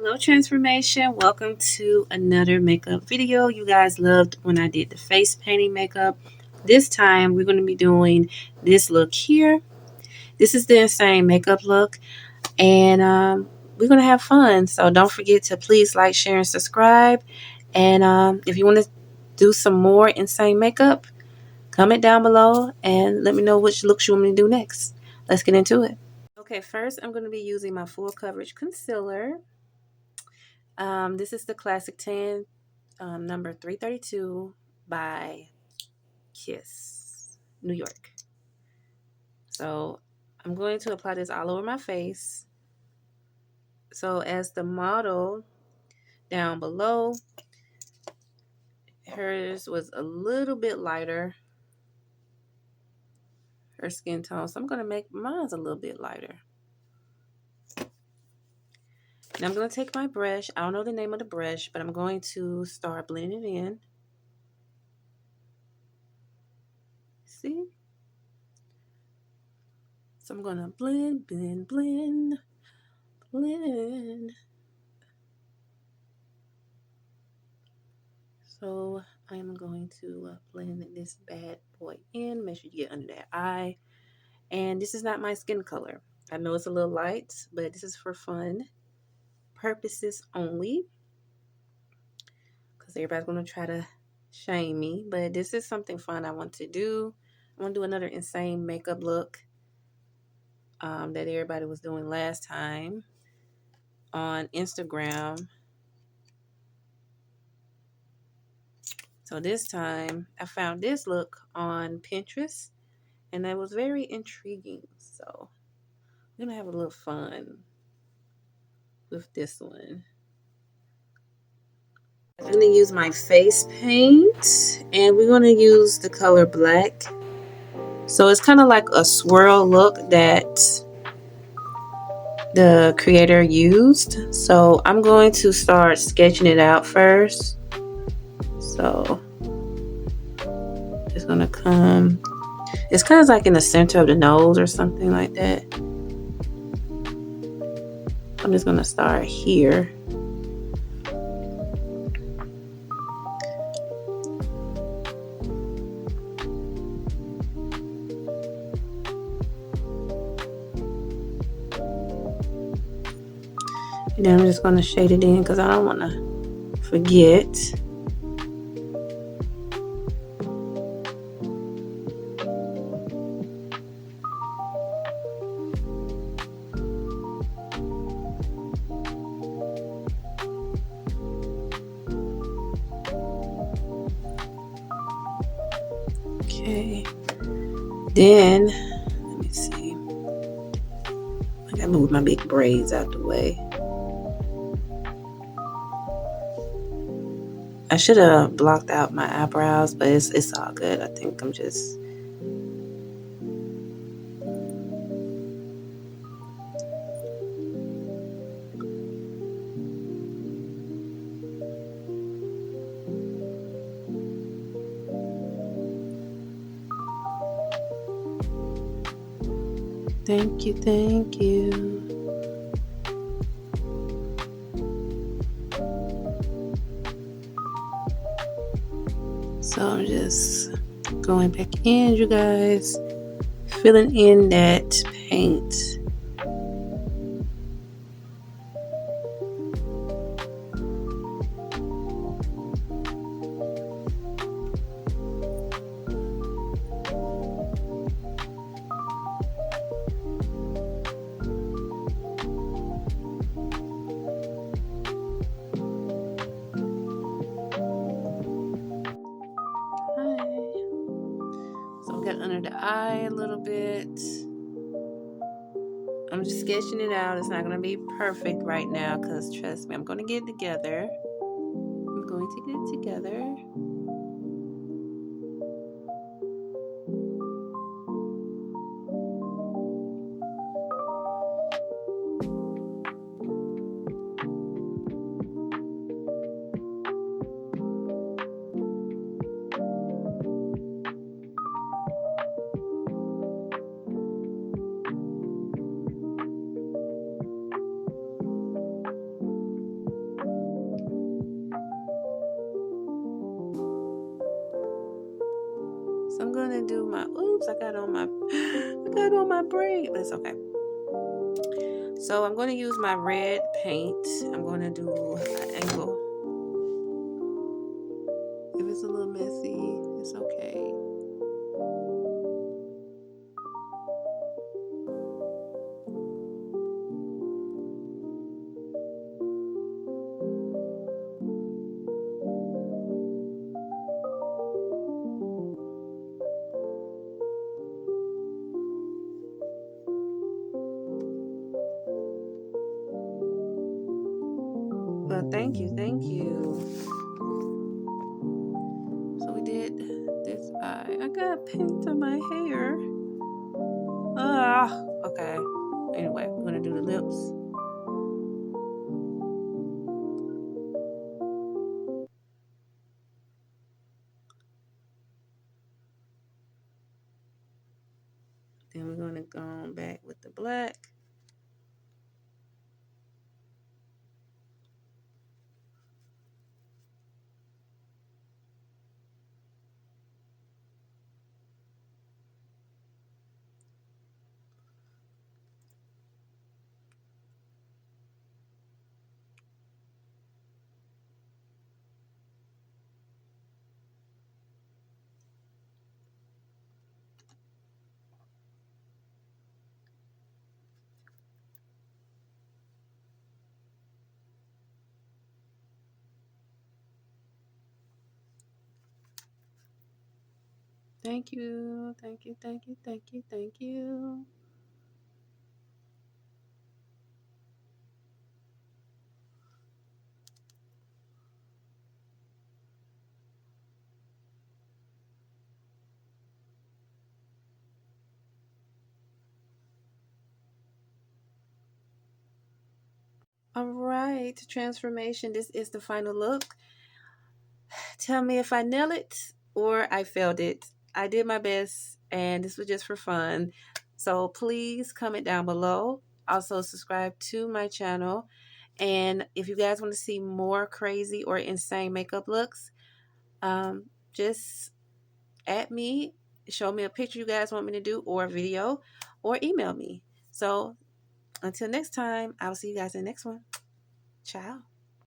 Hello, transformation. Welcome to another makeup video. You guys loved when I did the face painting makeup. This time we're going to be doing this look here. This is the insane makeup look, and we're going to have fun. So don't forget to please like, share, and subscribe. And if you want to do some more insane makeup, comment down below and let me know which looks you want me to do next. Let's get into it. Okay, first I'm going to be using my full coverage concealer. This is the Classic Tan number 332 by Kiss, New York. So I'm going to apply this all over my face. So as the model down below, hers was a little bit lighter, her skin tone. So I'm going to make mine's a little bit lighter. And I'm going to take my brush. I don't know the name of the brush, but I'm going to start blending it in. See? So I'm going to blend, blend, blend, blend. So I am going to blend this bad boy in. Make sure you get under that eye. And this is not my skin color. I know it's a little light, but this is for fun purposes only. Because everybody's going to try to shame me. But this is something fun I want to do. I want to do another insane makeup look that everybody was doing last time on Instagram. So this time I found this look on Pinterest. And that was very intriguing. So we're going to have a little fun with this one. I'm going to use my face paint. And we're going to use the color black. So it's kind of like a swirl look that the creator used. So I'm going to start sketching it out first. So it's going to come. It's kind of like in the center of the nose or something like that. I'm just going to start here. And then I'm just going to shade it in because I don't want to forget. Okay. Then, let me see. I gotta move my big braids out the way. I should have blocked out my eyebrows, but it's all good. I think I'm just... Thank you, thank you. So I'm just going back in, you guys, filling in that paint. So I've got under the eye a little bit. I'm just sketching it out. It's not going to be perfect right now because trust me, I'm going to get it together. I'm going to get it together. gonna do my, oops, I got on my braid, but it's okay. So I'm going to use my red paint. I'm going to do an angle. If it's a little messy, it's okay. Well, thank you, thank you. So we did this eye. I got paint on my hair. Okay. Anyway, we're gonna do the lips. Then we're gonna go back with the black. Thank you, thank you, thank you, thank you, thank you. All right, transformation. This is the final look. Tell me if I nailed it or I failed it. I did my best, and this was just for fun. So please comment down below. Also, subscribe to my channel. And if you guys want to see more crazy or insane makeup looks, just at me, show me a picture you guys want me to do, or a video, or email me. So until next time, I will see you guys in the next one. Ciao.